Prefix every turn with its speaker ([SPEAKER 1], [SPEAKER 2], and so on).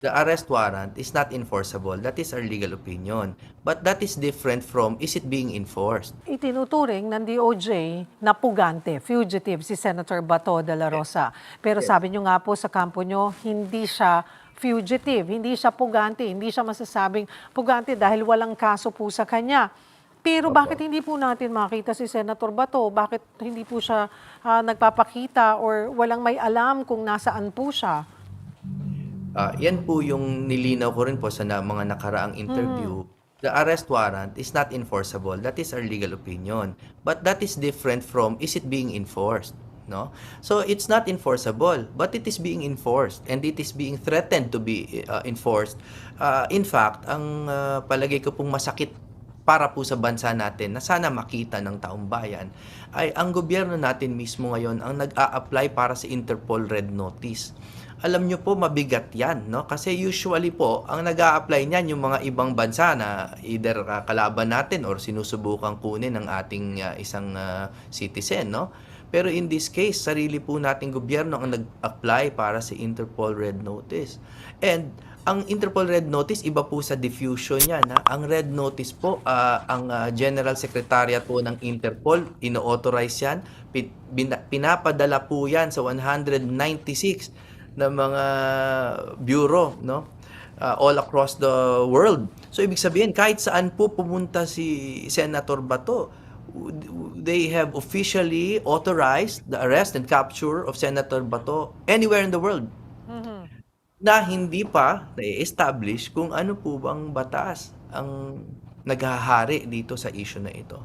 [SPEAKER 1] The arrest warrant is not enforceable. That is our legal opinion. But that is different from is it being enforced?
[SPEAKER 2] Itinuturing ng DOJ na pugante, fugitive, si Senator Bato de la Rosa. Pero
[SPEAKER 1] Yes.
[SPEAKER 2] sabi nyo nga po sa kampo nyo, hindi siya fugitive, hindi siya pugante, hindi siya masasabing pugante dahil walang kaso po sa kanya. Pero bakit
[SPEAKER 1] Opo.
[SPEAKER 2] hindi po natin makita si Senator Bato? Bakit hindi po siya nagpapakita or walang may alam kung nasaan po siya?
[SPEAKER 1] Yan po yung nilinaw ko rin po sa mga nakaraang interview. The arrest warrant is not enforceable. That is our legal opinion. But that is different from is it being enforced? No? So it's not enforceable, but it is being enforced and it is being threatened to be enforced. In fact, ang palagay ko pong masakit para po sa bansa natin na sana makita ng taong bayan ay ang gobyerno natin mismo ngayon ang nag-a-apply para sa Interpol Red Notice. Alam nyo po, mabigat yan, no? Kasi usually po, ang nag-a-apply niyan yung mga ibang bansa na either kalaban natin or sinusubukan kunin ng ating isang citizen, no? Pero in this case, sarili po nating gobyerno ang nag-apply para sa Interpol Red Notice. And ang Interpol Red Notice, iba po sa diffusion niya. Ang Red Notice po, ang General Secretariat po ng Interpol, ino-authorize yan. Pinapadala po yan sa 196 na mga bureau, no? All across the world. So ibig sabihin kahit saan po pumunta si Senator Bato, they have officially authorized the arrest and capture of Senator Bato anywhere in the world na hindi pa na-establish kung ano po bang batas ang naghahari dito sa issue na ito.